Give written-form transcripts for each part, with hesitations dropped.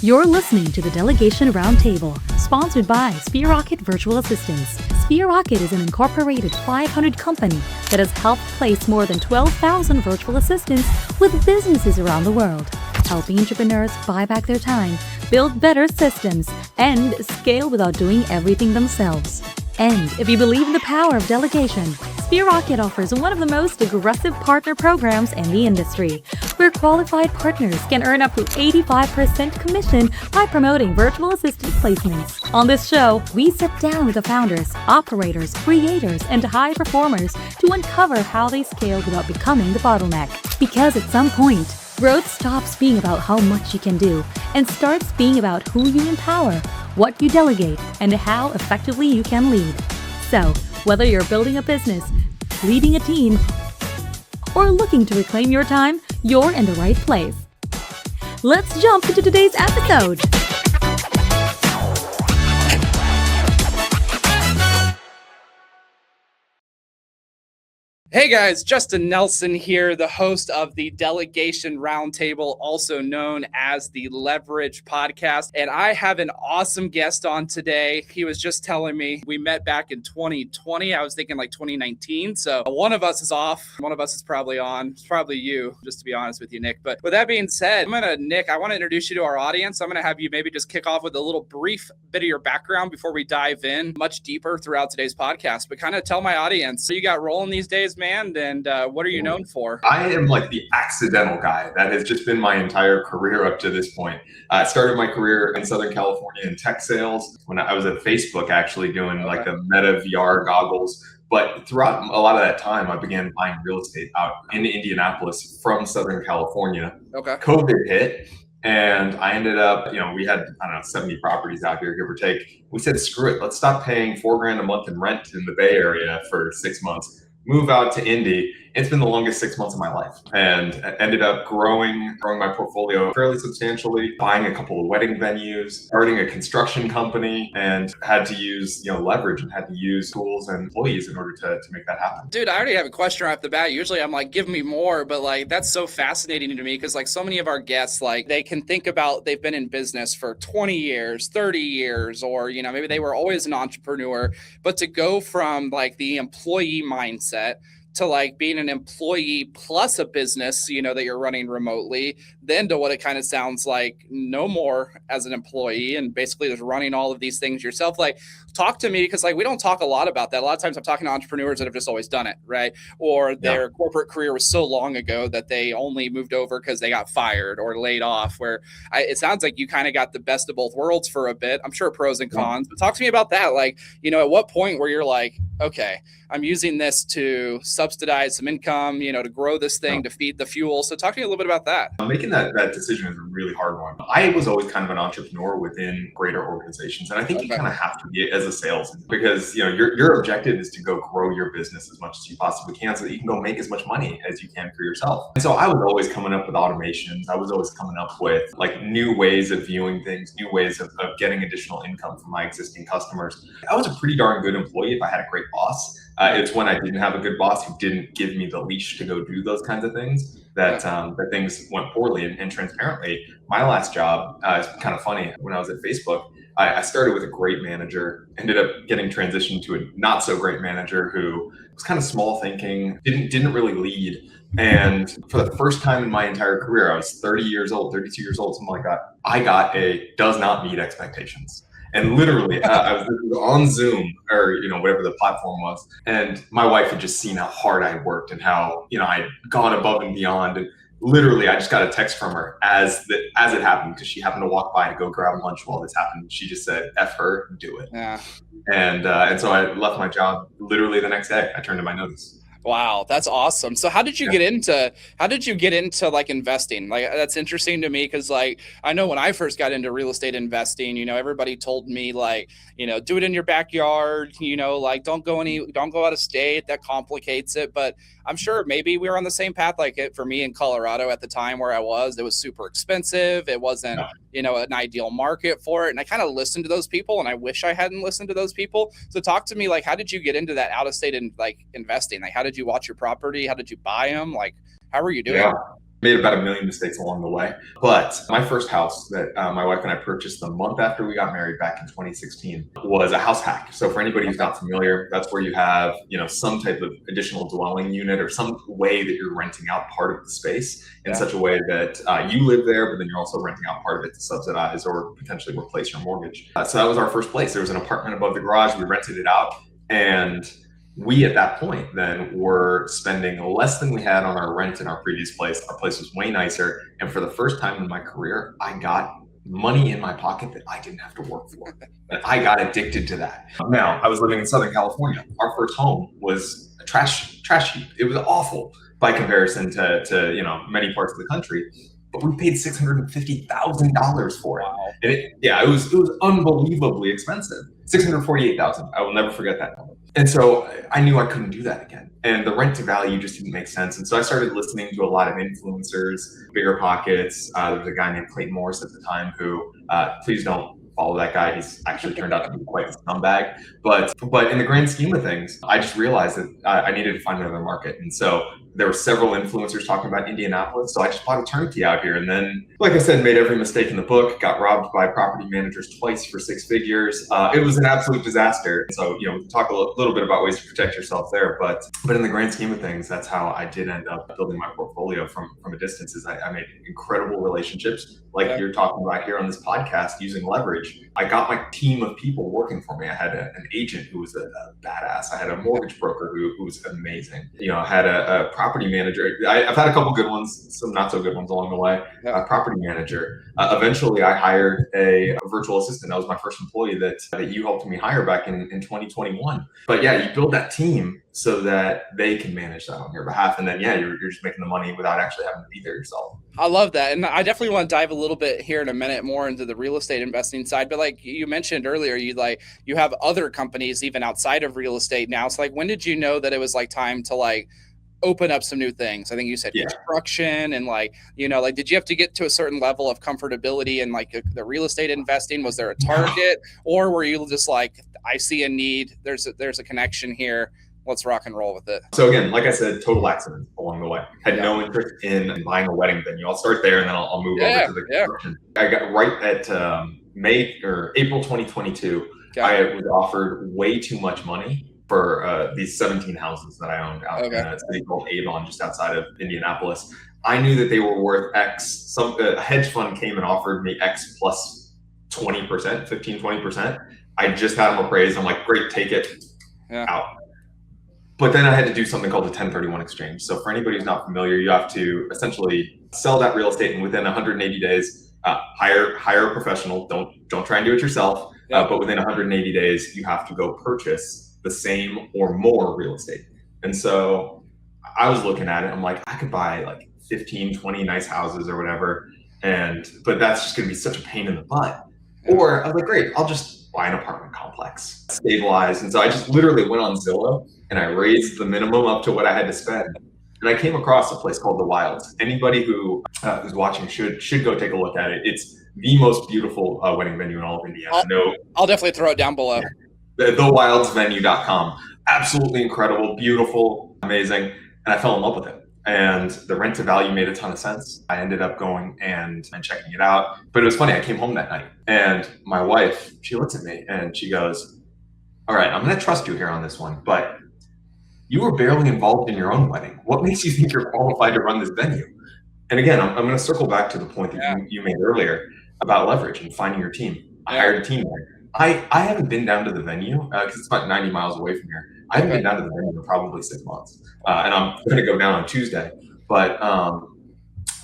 You're listening to the Delegation Roundtable, sponsored by SpearRocket Virtual Assistants. SpearRocket is an incorporated 500 company that has helped place more than 12,000 virtual assistants with businesses around the world, helping entrepreneurs buy back their time, build better systems, and scale without doing everything themselves. And if you believe in the power of delegation, SpearRocket offers one of the most aggressive partner programs in the industry, where qualified partners can earn up to 85% commission by promoting virtual assistant placements. On this show, we sit down with the founders, operators, creators, and high performers to uncover how they scale without becoming the bottleneck. Because at some point, growth stops being about how much you can do and starts being about who you empower, what you delegate, and how effectively you can lead. So, whether you're building a business, leading a team, or looking to reclaim your time, you're in the right place. Let's jump into today's episode. Hey guys, Justin Nelson here, the host of the Delegation Roundtable, also known as the Leverage Podcast. And I have an awesome guest on today. He was just telling me we met back in 2020. I was thinking like 2019. So one of us is off. One of us is probably on. It's probably you, just to be honest with you, Nick. But with that being said, Nick, I want to introduce you to our audience. I'm going to have you maybe just kick off with a little brief bit of your background before we dive in much deeper throughout today's podcast. But kind of tell my audience, so you got rolling these days, man, and what are you known for? I am like the accidental guy. That has just been my entire career up to this point. I started my career in Southern California in tech sales when I was at Facebook, actually doing like the Meta VR goggles. But throughout a lot of that time, I began buying real estate out in Indianapolis from Southern California. COVID hit. And I ended up, we had, 70 properties out here, give or take. We said, screw it. Let's stop paying $4,000 a month in rent in the Bay Area for 6 months. Move out to Indy. It's been the longest 6 months of my life, and I ended up growing my portfolio fairly substantially, buying a couple of wedding venues, starting a construction company, and had to use leverage and had to use tools and employees in order to make that happen. Dude, I already have a question right off the bat. Usually I'm like, give me more, but like that's so fascinating to me because like so many of our guests, like they can think about they've been in business for 20 years, 30 years, or maybe they were always an entrepreneur, but to go from like the employee mindset to like being an employee plus a business, that you're running remotely, then to what it kind of sounds like no more as an employee and basically just running all of these things yourself. Like, talk to me, because like we don't talk a lot about that. A lot of times I'm talking to entrepreneurs that have just always done it, right? Or their corporate career was so long ago that they only moved over because they got fired or laid off, where it sounds like you kind of got the best of both worlds for a bit. I'm sure pros and cons, but talk to me about that. Like, at what point where you're like, okay, I'm using this to subsidize some income, to grow this thing, to feed the fuel. So talk to me a little bit about that. Making that decision is a really hard one. I was always kind of an entrepreneur within greater organizations. And I think you kind of have to be as a salesman because, your objective is to go grow your business as much as you possibly can so that you can go make as much money as you can for yourself. And so I was always coming up with automations. I was always coming up with like new ways of viewing things, new ways of getting additional income from my existing customers. I was a pretty darn good employee if I had a great boss. It's when I didn't have a good boss who didn't give me the leash to go do those kinds of things that things went poorly. And transparently, my last job is kind of funny. When I was at Facebook, I started with a great manager, ended up getting transitioned to a not so great manager who was kind of small thinking, didn't really lead. And for the first time in my entire career, I was 32 years old, something like that. I got a does not meet expectations. And literally, I was on Zoom or, whatever the platform was. And my wife had just seen how hard I worked and how, I'd gone above and beyond. And literally, I just got a text from her as it happened because she happened to walk by to go grab lunch while this happened. She just said, F her, do it. Yeah. And so I left my job literally the next day. I turned in my notice. Wow, that's awesome. So how did you get into like investing? Like, that's interesting to me because like I know when I first got into real estate investing, everybody told me like, do it in your backyard, like don't go out of state, that complicates it. But I'm sure maybe we were on the same path. Like it for me in Colorado at the time where I was, it was super expensive. It wasn't, an ideal market for it. And I kind of listened to those people and I wish I hadn't listened to those people. So talk to me, like, how did you get into that out of state and like investing? Like, how did you watch your property? How did you buy them? Like, how were you doing? Made about 1 million mistakes along the way. But my first house that my wife and I purchased the month after we got married back in 2016 was a house hack. So for anybody who's not familiar, that's where you have, some type of additional dwelling unit or some way that you're renting out part of the space in such a way that you live there, but then you're also renting out part of it to subsidize or potentially replace your mortgage. So that was our first place. There was an apartment above the garage. We rented it out, and we at that point then were spending less than we had on our rent in our previous place. Our place was way nicer. And for the first time in my career, I got money in my pocket that I didn't have to work for. And I got addicted to that. Now, I was living in Southern California. Our first home was a trash heap. It was awful by comparison to many parts of the country. But we paid $650,000 for it. Wow. And it was unbelievably expensive. $648,000. I will never forget that number. And so I knew I couldn't do that again. And the rent to value just didn't make sense. And so I started listening to a lot of influencers, Bigger Pockets. There was a guy named Clayton Morris at the time who, please don't follow that guy. He's actually turned out to be quite a scumbag. But in the grand scheme of things, I just realized that I needed to find another market. And so there were several influencers talking about Indianapolis. So I just bought a turnkey out here. And then, like I said, made every mistake in the book, got robbed by property managers twice for 6 figures. It was an absolute disaster. So, we can talk a little bit about ways to protect yourself there. But in the grand scheme of things, that's how I did end up building my portfolio from a distance. Is I made incredible relationships like you're talking about here on this podcast using leverage. I got my team of people working for me. I had an agent who was a badass. I had a mortgage broker who was amazing. I had a property manager. I've had a couple good ones, some not so good ones along the way. A property manager. Eventually, I hired a virtual assistant. That was my first employee that you helped me hire back in 2021. But yeah, you build that team so that they can manage that on your behalf. And then, you're just making the money without actually having to be there yourself. I love that. And I definitely want to dive a little bit here in a minute more into the real estate investing side. But like you mentioned earlier, you have other companies even outside of real estate now. So when did you know that it was time to open up some new things? I think you said construction and did you have to get to a certain level of comfortability in the real estate investing? Was there a target, or were you just I see a need, there's a connection here, let's rock and roll with it? So again, like I said, total accident along the way. Had no interest in buying a wedding venue. I'll start there and then I'll move over to the construction. I got right at April 2022. I was offered way too much money for these 17 houses that I owned out in a city called Avon, just outside of Indianapolis. I knew that they were worth X. A hedge fund came and offered me X plus 20%, 15-20%. I just had them appraised. I'm like, great, take it, out. But then I had to do something called a 1031 exchange. So for anybody who's not familiar, you have to essentially sell that real estate, and within 180 days, hire a professional. Don't try and do it yourself. But within 180 days, you have to go purchase the same or more real estate. And so I was looking at it. I'm like, I could buy 15, 20 nice houses or whatever. But that's just going to be such a pain in the butt. Or I was like, great, I'll just buy an apartment complex, stabilize. And so I just literally went on Zillow and I raised the minimum up to what I had to spend. And I came across a place called The Wilds. Anybody who's watching should go take a look at it. It's the most beautiful wedding venue in all of Indiana. I'll definitely throw it down below. TheWildsVenue.com. Absolutely incredible, beautiful, amazing. And I fell in love with it. And the rent to value made a ton of sense. I ended up going and checking it out. But it was funny, I came home that night and my wife, she looks at me and she goes, all right, I'm going to trust you here on this one, but you were barely involved in your own wedding. What makes you think you're qualified to run this venue? And again, I'm going to circle back to the point that you made earlier about leverage and finding your team. I hired a team there. I haven't been down to the venue because it's about 90 miles away from here. I haven't been down to the venue in probably 6 months. And I'm going to go down on Tuesday. But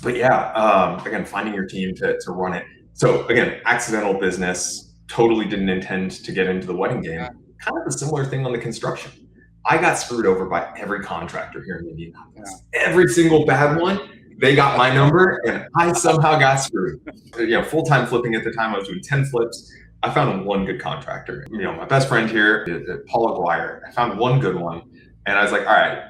again, finding your team to run it. So again, accidental business, totally didn't intend to get into the wedding game. Kind of a similar thing on the construction. I got screwed over by every contractor here in Indianapolis. Every single bad one, they got my number and I somehow got screwed. Full-time flipping at the time, I was doing 10 flips. I found one good contractor. My best friend here, Paul Aguirre. I found one good one. And I was like, all right,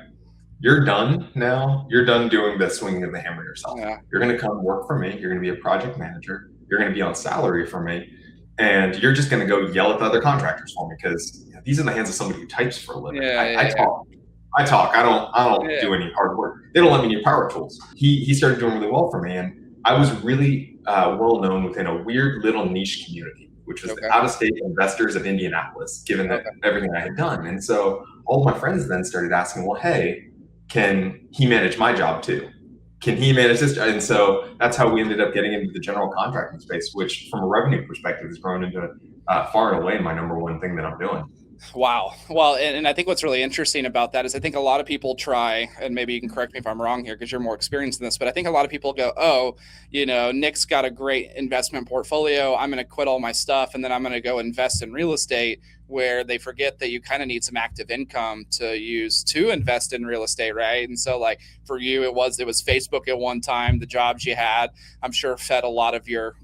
you're done now. You're done doing the swinging of the hammer yourself. You're going to come work for me. You're going to be a project manager. You're going to be on salary for me. And you're just going to go yell at the other contractors for me because these are in the hands of somebody who types for a living. I talk. I talk. I don't Yeah. do any hard work. They don't let me do power tools. He started doing really well for me, and I was really well known within a weird little niche community, which was Okay. the out-of-state investors of Indianapolis, given that everything I had done. And so all of my friends then started asking, well, hey, can he manage my job too? Can he manage this? And so that's how we ended up getting into the general contracting space, which from a revenue perspective has grown into far and away my number one thing that I'm doing. Wow. Well, and I think what's really interesting about that is I think a lot of people try, and maybe you can correct me if I'm wrong here because you're more experienced in this, but I think a lot of people go, oh, Nick's got a great investment portfolio. I'm going to quit all my stuff and then I'm going to go invest in real estate, where they forget that you kind of need some active income to use to invest in real estate, right? And so like for you, it was Facebook at one time, the jobs you had, I'm sure fed a lot of your,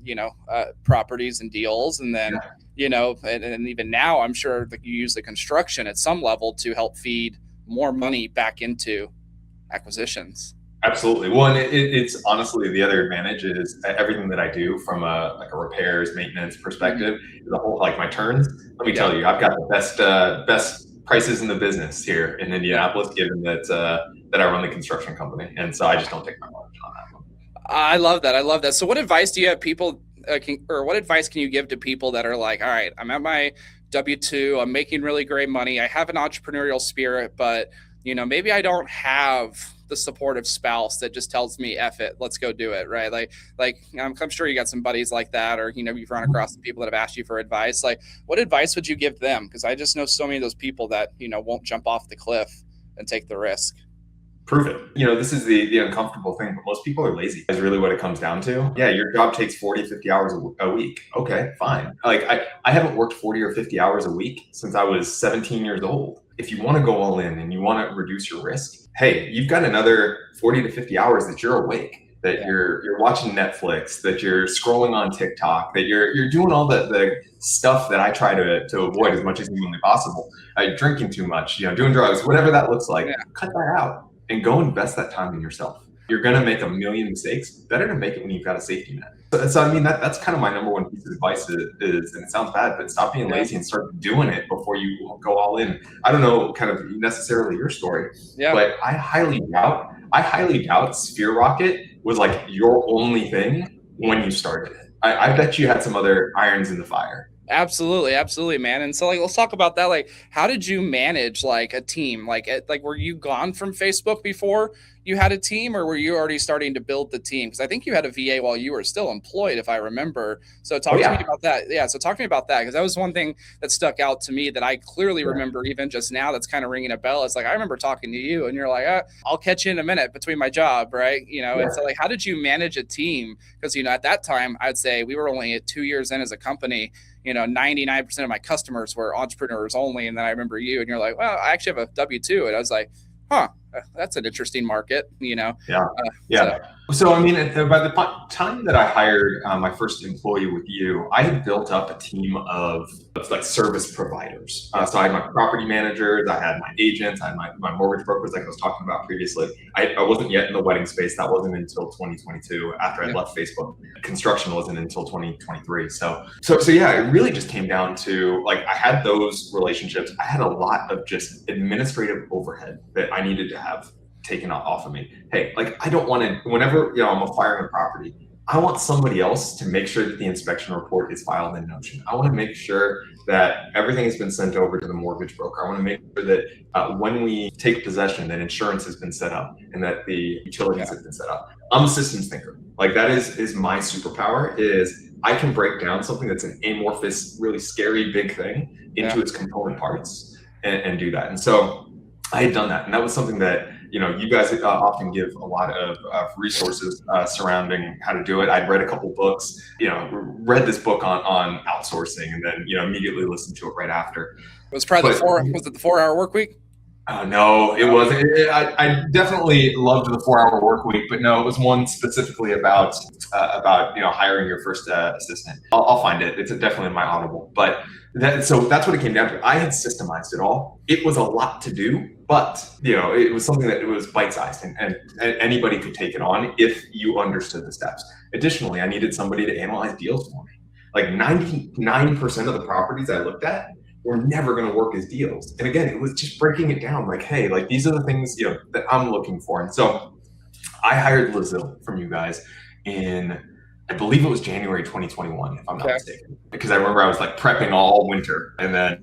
properties and deals. And then, and even now, I'm sure that you use the construction at some level to help feed more money back into acquisitions. Absolutely. Well, and it's honestly the other advantage is everything that I do from a repairs, maintenance perspective, the whole like my turns. Let me tell you, I've got the best prices in the business here in Indianapolis, given that I run the construction company, and so I just don't take my margin on that one. I love that. I love that. So, what advice do you have people, or what advice can you give to people that are like, all right, I'm at my W-2, I'm making really great money, I have an entrepreneurial spirit, but maybe I don't have the supportive spouse that just tells me, F it, let's go do it. Right. Like I'm sure you got some buddies like that, or, you've run across some people that have asked you for advice. Like what advice would you give them? Cause I just know so many of those people that, won't jump off the cliff and take the risk. Prove it. This is the uncomfortable thing, but most people are lazy is really what it comes down to. Yeah, your job takes 40, 50 hours a week. Okay, fine. Like I haven't worked 40 or 50 hours a week since I was 17 years old. If you want to go all in and you want to reduce your risk, hey, you've got another 40 to 50 hours that you're awake, that you're watching Netflix, that you're scrolling on TikTok, that you're doing all the stuff that I try to avoid as much as humanly possible. Drinking too much, doing drugs, whatever that looks like, cut that out. And go invest that time in yourself. You're going to make a million mistakes. Better to make it when you've got a safety net. So I mean, that's kind of my number one piece of advice is, and it sounds bad, but stop being lazy and start doing it before you go all in. I don't know kind of necessarily your story, but I highly doubt Sphere Rocket was like your only thing when you started it. I bet you had some other irons in the fire. Absolutely, man. And so like, let's talk about that. Like, how did you manage like a team? Like were you gone from Facebook before you had a team, or were you already starting to build the team? Because I think you had a VA while you were still employed, if I remember. So talk to me about that. Yeah. So talk to me about that, because that was one thing that stuck out to me that I clearly remember even just now. That's kind of ringing a bell. It's like I remember talking to you, and you're like, "I'll catch you in a minute between my job," right? And so like, how did you manage a team? Because at that time, I'd say we were only 2 years in as a company. 99% of my customers were entrepreneurs only. And then I remember you, and you're like, well, I actually have a W-2. And I was like, that's an interesting market, So, I mean, by the time that I hired my first employee with you, I had built up a team of like service providers. So I had my property managers, I had my agents, I had my mortgage brokers, like I was talking about previously. I wasn't yet in the wedding space. That wasn't until 2022 after I left Facebook. Construction wasn't until 2023. So yeah, it really just came down to like, I had those relationships. I had a lot of just administrative overhead that I needed to have taken off of me. Hey, like I don't want to, whenever, I'm acquiring a property, I want somebody else to make sure that the inspection report is filed in Notion. I want to make sure that everything has been sent over to the mortgage broker. I want to make sure that when we take possession, that insurance has been set up and that the utilities have been set up. I'm a systems thinker. Like that is my superpower, is I can break down something that's an amorphous, really scary, big thing into its component parts and do that. And so I had done that. And that was something that, you guys often give a lot of resources surrounding how to do it. I'd read a couple books, read this book on outsourcing, and then, immediately listened to it right after. It was probably was it the 4-hour work week? No, it wasn't. I definitely loved the 4-hour work week, but no, it was one specifically about hiring your first assistant. I'll find it. It's definitely in my Audible. But so that's what it came down to. I had systemized it all. It was a lot to do, but it was something that it was bite-sized, and anybody could take it on if you understood the steps. Additionally, I needed somebody to analyze deals for me. Like 99% of the properties I looked at we're never going to work as deals. And again, it was just breaking it down like, hey, like these are the things, that I'm looking for. And so I hired Lazille from you guys in, I believe it was January 2021, if I'm not mistaken, because I remember I was like prepping all winter, and then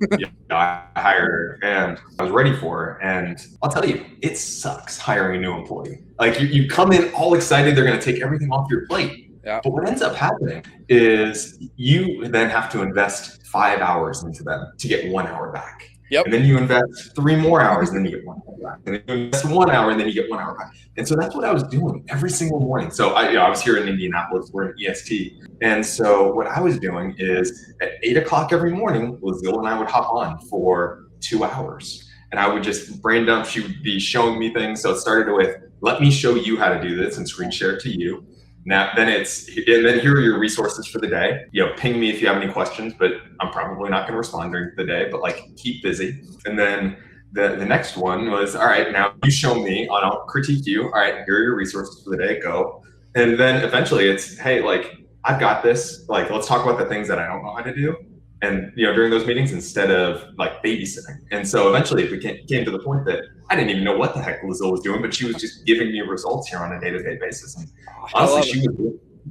I hired her and I was ready for her. And I'll tell you, it sucks hiring a new employee. Like you come in all excited, they're going to take everything off your plate. Yeah. But what ends up happening is you then have to invest 5 hours into them to get 1 hour back. Yep. And then you invest 3 more hours, and then you get 1 hour back. And then you invest 1 hour, and then you get 1 hour back. And so that's what I was doing every single morning. So I was here in Indianapolis, we're in EST. And so what I was doing is at 8 o'clock every morning, Lazille and I would hop on for 2 hours. And I would just brain dump. She would be showing me things. So it started with, let me show you how to do this and screen share it to you. Now, then here are your resources for the day. Ping me if you have any questions, but I'm probably not going to respond during the day, but like keep busy. And then the next one was, all right, now you show me, I'll critique you. All right, here are your resources for the day, go. And then eventually it's, hey, like I've got this, like, let's talk about the things that I don't know how to do. And, during those meetings instead of like babysitting. And so eventually it came to the point that I didn't even know what the heck Lazille was doing, but she was just giving me results here on a day-to-day basis. And honestly,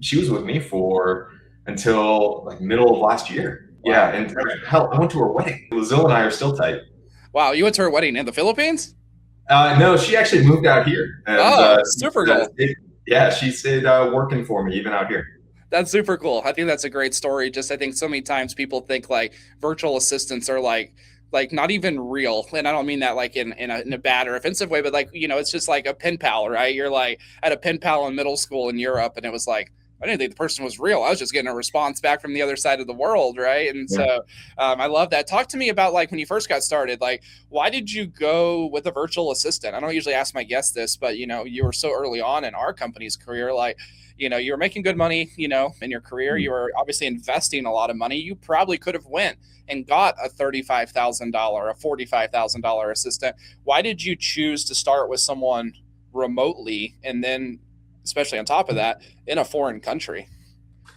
she was with me for until like middle of last year. Wow. Yeah. And hell, I went to her wedding. Lazille and I are still tight. Wow. You went to her wedding in the Philippines? No, she actually moved out here. And, super cool. She stayed working for me even out here. That's super cool. I think that's a great story. I think so many times people think like virtual assistants are like not even real. And I don't mean that like in a bad or offensive way, but like, it's just like a pen pal, right? You're like at a pen pal in middle school in Europe. And it was like, I didn't think the person was real. I was just getting a response back from the other side of the world. Right. And so I love that. Talk to me about like when you first got started, like, why did you go with a virtual assistant? I don't usually ask my guests this, but you were so early on in our company's career, like, you were making good money, in your career. You were obviously investing a lot of money. You probably could have went and got a $35,000, a $45,000 assistant. Why did you choose to start with someone remotely and then, especially on top of that, in a foreign country?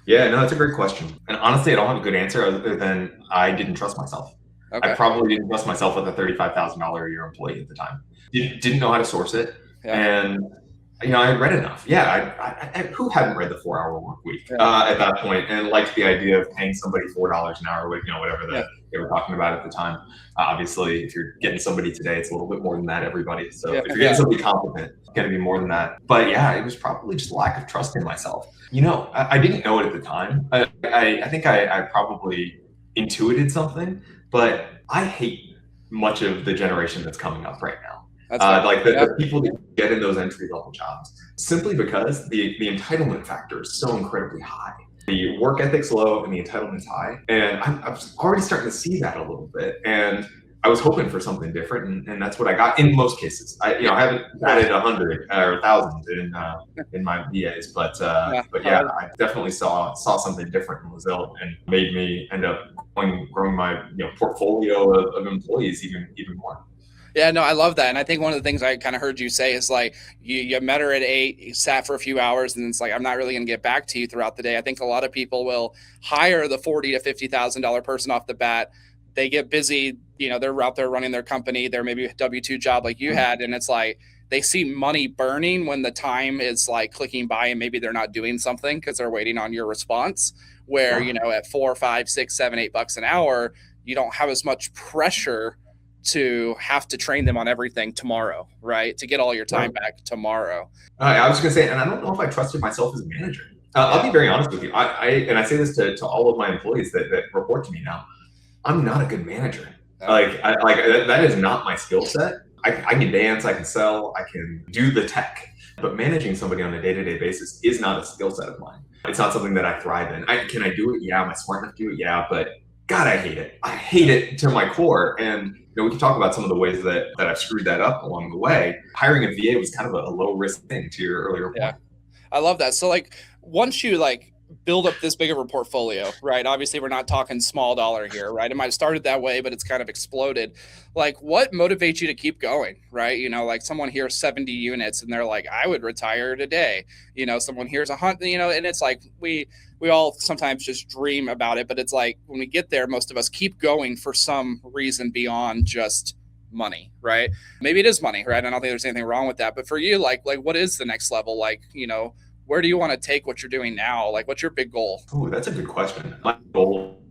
Yeah, no, that's a great question. And honestly, I don't have a good answer other than I didn't trust myself. Okay. I probably didn't trust myself with a $35,000 a year employee at the time. Didn't know how to source it. Yeah. And I had read enough. Yeah, I who hadn't read the 4-Hour Work Week at that point and liked the idea of paying somebody $4 an hour with, whatever they were talking about at the time. Obviously, if you're getting somebody today, it's a little bit more than that, everybody. So if you're getting somebody competent, it's going to be more than that. But yeah, it was probably just lack of trust in myself. I didn't know it at the time. I think I probably intuited something, but I hate much of the generation that's coming up right now. Like the people that get in those entry-level jobs, simply because the entitlement factor is so incredibly high. The work ethic's low and the entitlement's high. And I'm already starting to see that a little bit. And I was hoping for something different, and that's what I got in most cases. I haven't added 100 or 1,000 in my VAs, but I definitely saw something different in Lazille and made me end up growing my portfolio of employees even more. Yeah, no, I love that. And I think one of the things I kind of heard you say is like, you met her at 8, you sat for a few hours, and it's like, I'm not really going to get back to you throughout the day. I think a lot of people will hire the $40,000 to $50,000 person off the bat. They get busy, they're out there running their company. They're maybe a W-2 job like you had. And it's like, they see money burning when the time is like clicking by and maybe they're not doing something because they're waiting on your response where, at $4, $5, $6, $7, $8 an hour, you don't have as much pressure to have to train them on everything tomorrow, right? To get all your time back tomorrow. I was going to say, and I don't know if I trusted myself as a manager. I'll be very honest with you. I say this to all of my employees that report to me now. I'm not a good manager. That is not my skill set. I can dance, I can sell, I can do the tech, but managing somebody on a day-to-day basis is not a skill set of mine. It's not something that I thrive in. Can I do it? Yeah. Am I smart enough to do it? Yeah. But God, I hate it. I hate it to my core. And we can talk about some of the ways that I've screwed that up along the way. Hiring a VA was kind of a low risk thing to your earlier point. Yeah, I love that. So like once you like build up this big of a portfolio, right? Obviously, we're not talking small dollar here, right? It might have started that way, but it's kind of exploded. Like, what motivates you to keep going, right? You know, like someone hears 70 units and they're like, I would retire today. You know, someone hears 100, you know, and it's like we all sometimes just dream about it, but it's like when we get there, most of us keep going for some reason beyond just money, right? Maybe it is money, right? I don't think there's anything wrong with that. But for you, like what is the next level? Like, you know, where do you want to take what you're doing now? Like, what's your big goal? Ooh, that's a good question. My goal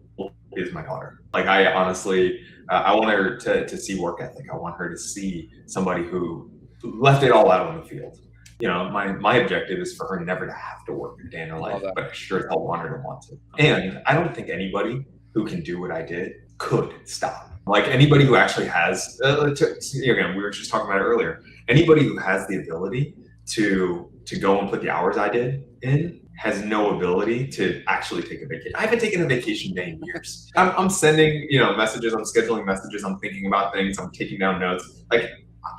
is my daughter. Like, I honestly, I want her to see work ethic. I want her to see somebody who left it all out on the field. You know, my objective is for her never to have to work a day in her life, but I sure as hell want her to want to. And I don't think anybody who can do what I did could stop. Like, anybody who actually has, again, we were just talking about it earlier, anybody who has the ability to go and put the hours I did in has no ability to actually take a vacation. I haven't taken a vacation day in years. I'm sending, you know, messages, I'm scheduling messages, I'm thinking about things, I'm taking down notes. Like,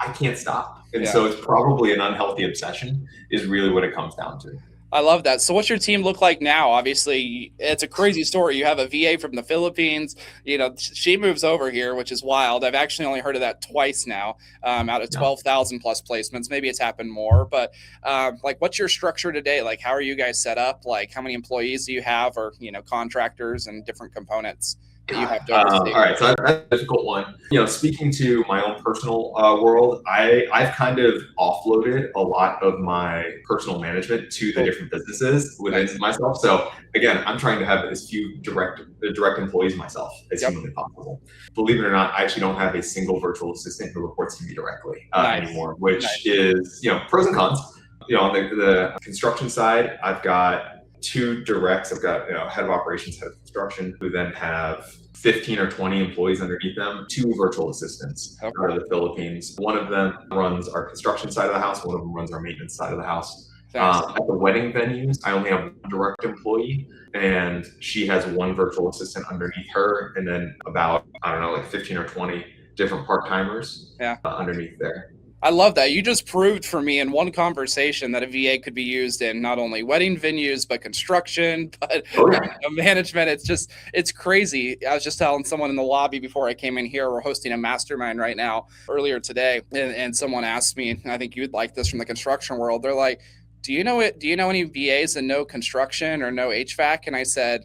I can't stop. And so it's probably an unhealthy obsession is really what it comes down to. I love that. So what's your team look like now? Obviously, it's a crazy story. You have a VA from the Philippines. You know, she moves over here, which is wild. I've actually only heard of that twice now, out of 12,000 plus placements. Maybe it's happened more, but like, what's your structure today? Like, how are you guys set up? Like, how many employees do you have, or, you know, contractors and different components that you have to oversee? All right, so that's a difficult one. You know, speaking to my own personal world, I've kind of offloaded a lot of my personal management to the different businesses within myself. So again, I'm trying to have as few direct employees myself as humanly possible. Believe it or not, I actually don't have a single virtual assistant who reports to me directly anymore, which is, you know, pros and cons. You know, on the construction side, I've got 2 directs. I've got, you know, head of operations, head of construction, who then have 15 or 20 employees underneath them, 2 virtual assistants out of the Philippines. One of them runs our construction side of the house. One of them runs our maintenance side of the house. At the wedding venues, I only have 1 direct employee, and she has 1 virtual assistant underneath her, and then about, I don't know, like 15 or 20 different part-timers underneath there. I love that. You just proved for me in one conversation that a VA could be used in not only wedding venues, but construction, but management. It's crazy. I was just telling someone in the lobby before I came in here, we're hosting a mastermind right now earlier today. And someone asked me, and I think you'd like this from the construction world. They're like, do you know any VAs that know construction or know HVAC? And I said,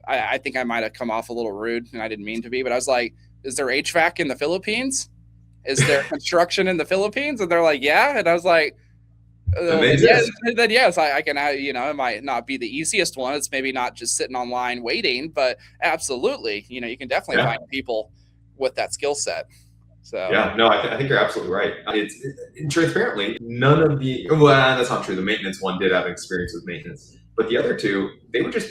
I think I might've come off a little rude, and I didn't mean to be, but I was like, is there HVAC in the Philippines? Is there construction in the Philippines? And they're like, yeah. And I was like, yes, I can, you know, it might not be the easiest one. It's maybe not just sitting online waiting, but absolutely, you know, you can definitely find people with that skill set. So no, I think you're absolutely right. It's transparently, none of the, well, that's not true. The maintenance one did have experience with maintenance, but the other 2, they were just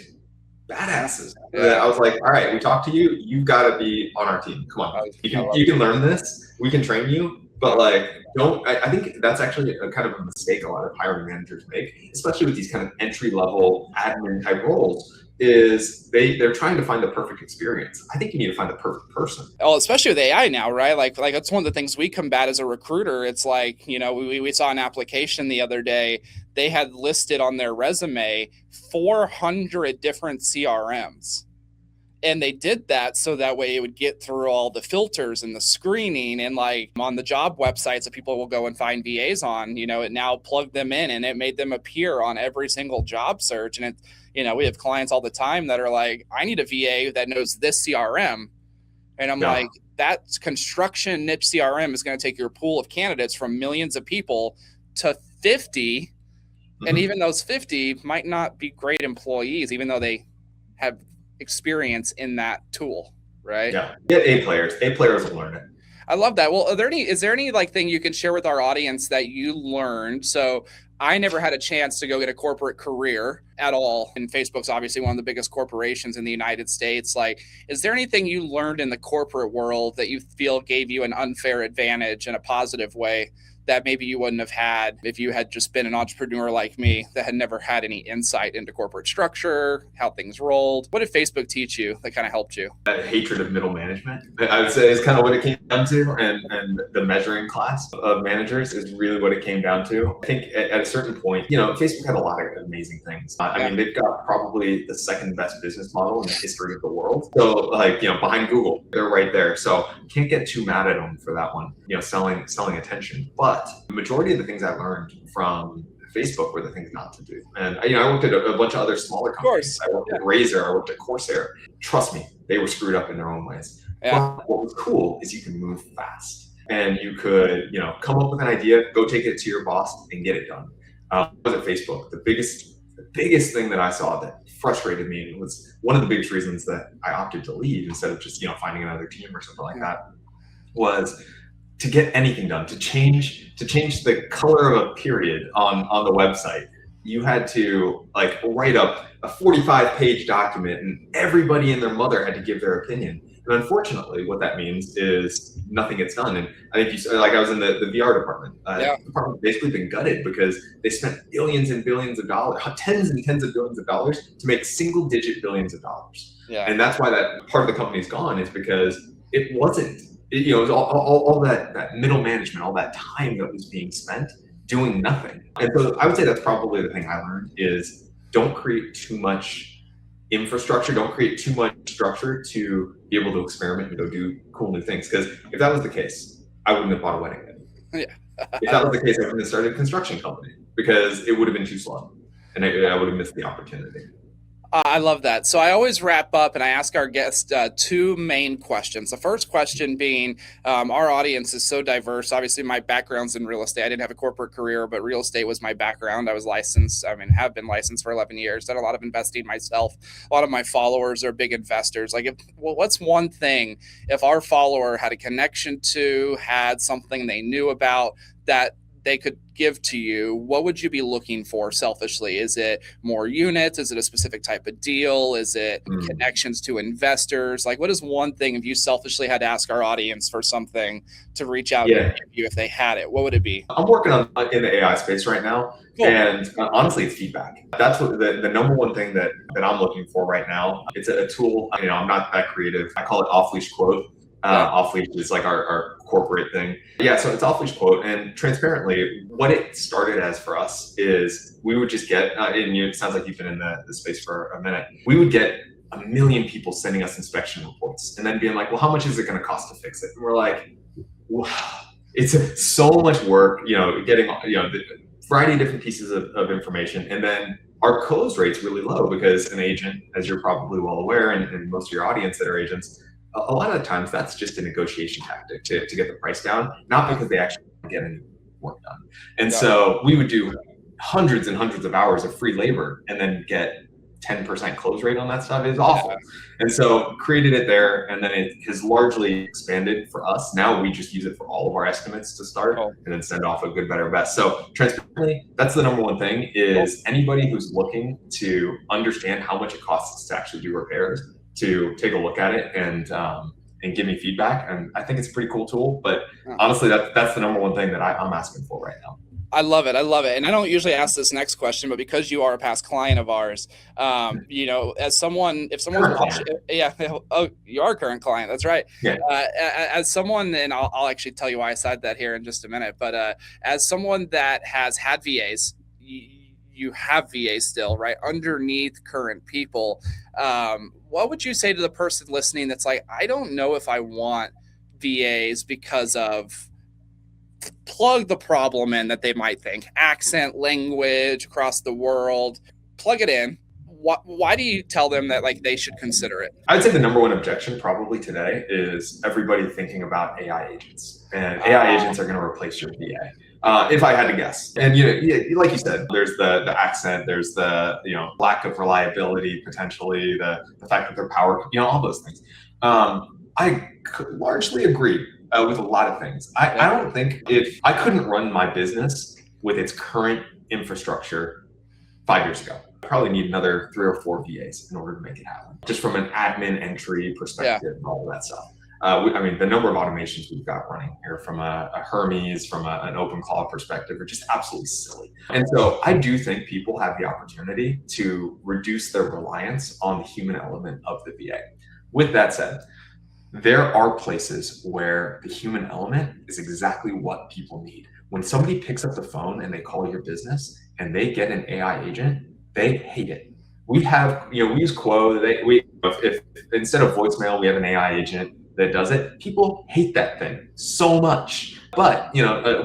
badasses. I was like, all right, we talked to you. You've got to be on our team. Come on, you can learn this. We can train you, but like, don't. I think that's actually a kind of a mistake a lot of hiring managers make, especially with these kind of entry level admin type roles. Is they're trying to find the perfect experience. I think you need to find the perfect person. Oh, especially with AI now, right? Like that's one of the things we combat as a recruiter. It's like, you know, we saw an application the other day. They had listed on their resume 400 different CRMs. And they did that so that way it would get through all the filters and the screening, and like on the job websites that people will go and find VAs on, you know, it now plugged them in and it made them appear on every single job search. And it, you know, we have clients all the time that are like, I need a VA that knows this CRM. And I'm like, that construction niche CRM is going to take your pool of candidates from millions of people to 50. And even those 50 might not be great employees, even though they have experience in that tool, right? Yeah, get A players will learn it. I love that. Well, is there any like thing you can share with our audience that you learned? So I never had a chance to go get a corporate career at all. And Facebook's obviously one of the biggest corporations in the United States. Like, is there anything you learned in the corporate world that you feel gave you an unfair advantage in a positive way that maybe you wouldn't have had if you had just been an entrepreneur like me that had never had any insight into corporate structure, how things rolled? What did Facebook teach you that kind of helped you? That hatred of middle management, I would say, is kind of what it came down to. And the measuring class of managers is really what it came down to. I think at a certain point, Facebook had a lot of amazing things. I mean, they've got probably the second best business model in the history of the world. So like, behind Google, they're right there. So can't get too mad at them for that one, selling attention. But the majority of the things I learned from Facebook were the things not to do. And I worked at a bunch of other smaller companies. I worked at Razer, I worked at Corsair. Trust me, they were screwed up in their own ways. Yeah. But what was cool is you can move fast. And you could, come up with an idea, go take it to your boss, and get it done. I was at Facebook. The biggest thing that I saw that frustrated me, and it was one of the biggest reasons that I opted to leave instead of just finding another team or something like that, was to get anything done, to change the color of a period on the website. You had to write up a 45-page document, and everybody and their mother had to give their opinion. And unfortunately, what that means is nothing gets done. And I think I was in the VR department. The department's basically been gutted because they spent billions and billions of dollars, tens and tens of billions of dollars to make single-digit billions of dollars. Yeah. And that's why that part of the company's gone, is because it wasn't. It was all that middle management, all that time that was being spent doing nothing. And so I would say that's probably the thing I learned is don't create too much infrastructure, don't create too much structure to be able to experiment and go do cool new things. Because if that was the case, I wouldn't have bought a wedding venue. Yeah. If that was the case, I wouldn't have started a construction company because it would have been too slow and I would have missed the opportunity. I love that. So I always wrap up and I ask our guests two main questions. The first question being, our audience is so diverse. Obviously, my background's in real estate. I didn't have a corporate career, but real estate was my background. I was licensed. Have been licensed for 11 years. Done a lot of investing myself. A lot of my followers are big investors. What's one thing if our follower had a connection to, had something they knew about that they could give to you, what would you be looking for selfishly? Is it more units? Is it a specific type of deal? Is it connections to investors? What is one thing, if you selfishly had to ask our audience for something to reach out and give you if they had it, what would it be? I'm working in the AI space right now. Cool. And honestly, it's feedback. That's what the number one thing that I'm looking for right now. It's a tool. I'm not that creative. I call it off-leash quote. Off-leash is our corporate thing. Yeah, so it's off-leash quote. And transparently, what it started as for us is we would just get, and it sounds like you've been in the space for a minute, we would get 1 million people sending us inspection reports and then being like, well, how much is it going to cost to fix it? And we're like, wow, it's so much work, getting, the variety of different pieces of information. And then our close rate's really low because an agent, as you're probably well aware, and most of your audience that are agents, a lot of the times that's just a negotiation tactic to get the price down, not because they actually get any work done. And so we would do hundreds and hundreds of hours of free labor and then get 10% close rate on that stuff. Is awful. And so created it there, and then it has largely expanded for us. Now we just use it for all of our estimates to start and then send off a good, better, best. So transparently, that's the number one thing is anybody who's looking to understand how much it costs to actually do repairs, to take a look at it and give me feedback. And I think it's a pretty cool tool, but honestly, that's the number one thing that I'm asking for right now. I love it. And I don't usually ask this next question, but because you are a past client of ours, as someone, if someone's watching, you are a current client. That's right. Yeah. As someone, and I'll actually tell you why I said that here in just a minute, but as someone that has had VAs, you have VAs still, right? Underneath current people. What would you say to the person listening that's like, I don't know if I want VAs because of, plug the problem in that they might think, accent, language, across the world, plug it in. Why do you tell them that they should consider it? I'd say the number one objection probably today is everybody thinking about AI agents, and AI agents are going to replace your VA. If I had to guess. And like you said, there's the accent, there's the lack of reliability potentially, the fact that they're power, all those things. I largely agree with a lot of things. I don't think if I couldn't run my business with its current infrastructure 5 years ago, I probably need another 3 or 4 VAs in order to make it happen. Just from an admin entry perspective and all of that stuff. The number of automations we've got running here from a Hermes, from an open cloud perspective are just absolutely silly. And so I do think people have the opportunity to reduce their reliance on the human element of the VA. With that said, there are places where the human element is exactly what people need. When somebody picks up the phone and they call your business and they get an AI agent, they hate it. We have, we use Quo. If instead of voicemail, we have an AI agent that does it. People hate that thing so much. But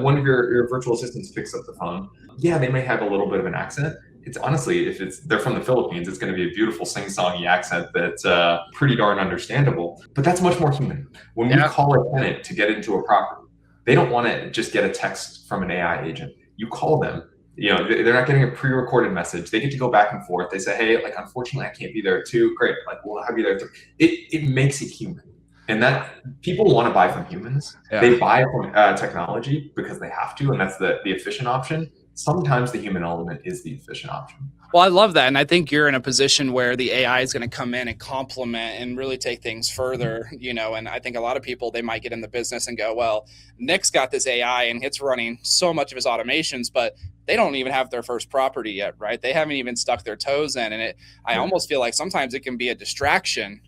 one of your virtual assistants picks up the phone. Yeah, they may have a little bit of an accent. It's honestly, if they're from the Philippines, it's going to be a beautiful sing-songy accent that's pretty darn understandable. But that's much more human. When we call a tenant to get into a property, they don't want to just get a text from an AI agent. You call them. They're not getting a pre-recorded message. They get to go back and forth. They say, hey, unfortunately, I can't be there too. Great. We'll have you there too. It makes it human. And that people want to buy from humans. Yeah. They buy from technology because they have to, and that's the efficient option. Sometimes the human element is the efficient option. Well, I love that. And I think you're in a position where the AI is going to come in and complement and really take things further, and I think a lot of people, they might get in the business and go, well, Nick's got this AI and it's running so much of his automations, but they don't even have their first property yet, right? They haven't even stuck their toes in. And I almost feel like sometimes it can be a distraction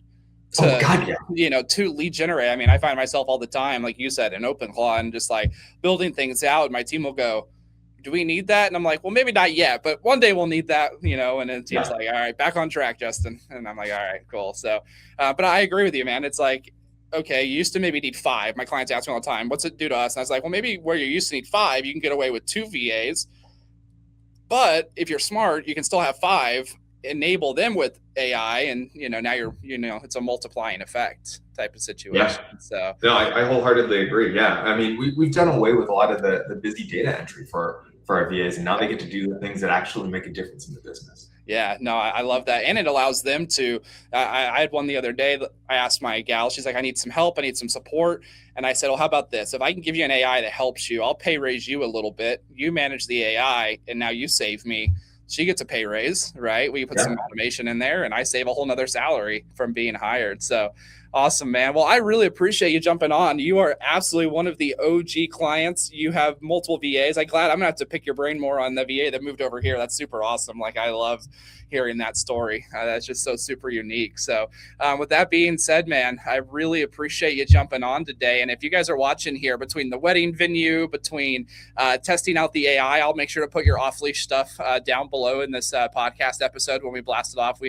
to lead generate. I mean, I find myself all the time, like you said, in OpenClaw and just building things out. My team will go, do we need that? And I'm like, well, maybe not yet, but one day we'll need that, and it seems like, all right, back on track, Justin. And I'm like, all right, cool. So, but I agree with you, man. It's like, okay, you used to maybe need 5. My clients ask me all the time, what's it do to us? And I was like, well, maybe where you used to need 5, you can get away with 2 VAs. But if you're smart, you can still have 5, enable them with AI, and now you're it's a multiplying effect type of situation. So no, I wholeheartedly agree. Yeah, I mean, we've done away with a lot of the busy data entry for our VAs, and now they get to do the things that actually make a difference in the business. Yeah, no, I love that. And it allows them to, I had one the other day that I asked my gal, she's like, I need some help. I need some support. And I said, well, how about this? If I can give you an AI that helps you, I'll pay raise you a little bit. You manage the AI and now you save me. She gets a pay raise, right? We put some automation in there and I save a whole nother salary from being hired. So awesome, man. Well, I really appreciate you jumping on. You are absolutely one of the OG clients. You have multiple VAs. I'm glad I'm gonna have to pick your brain more on the VA that moved over here. That's super awesome. I love hearing that story. That's just so super unique. So with that being said, man, I really appreciate you jumping on today. And if you guys are watching here between the wedding venue, between testing out the AI, I'll make sure to put your off-leash stuff down below in this podcast episode. When we blast it off,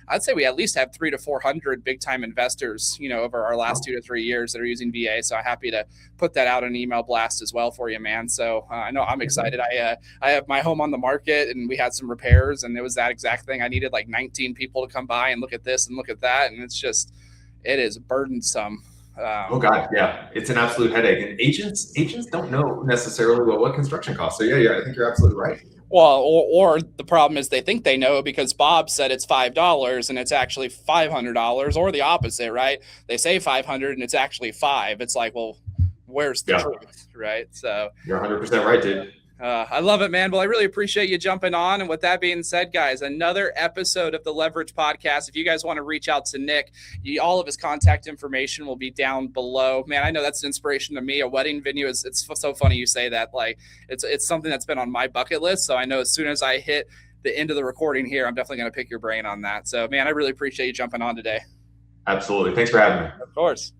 I'd say we at least have 300 to 400 big time investors, over our last 2 to 3 years that are using VA. So I'm happy to put that out in an email blast as well for you, man. So I know I'm excited. I have my home on the market and we had some repairs and it was that exact thing. I needed 19 people to come by and look at this and look at that. And it is burdensome. Oh God, yeah, it's an absolute headache. And agents don't know necessarily what construction costs. So yeah, I think you're absolutely right. Well, or the problem is they think they know because Bob said it's $5 and it's actually $500, or the opposite, right? They say 500 and it's actually 5. It's like, well, where's the truth, right? So you're 100% right, dude. I love it, man. Well, I really appreciate you jumping on. And with that being said, guys, another episode of the Leverage Podcast. If you guys want to reach out to Nick, all of his contact information will be down below. Man, I know that's an inspiration to me. A wedding venue it's so funny you say that. It's something that's been on my bucket list. So I know as soon as I hit the end of the recording here, I'm definitely going to pick your brain on that. So, man, I really appreciate you jumping on today. Absolutely. Thanks for having me. Of course.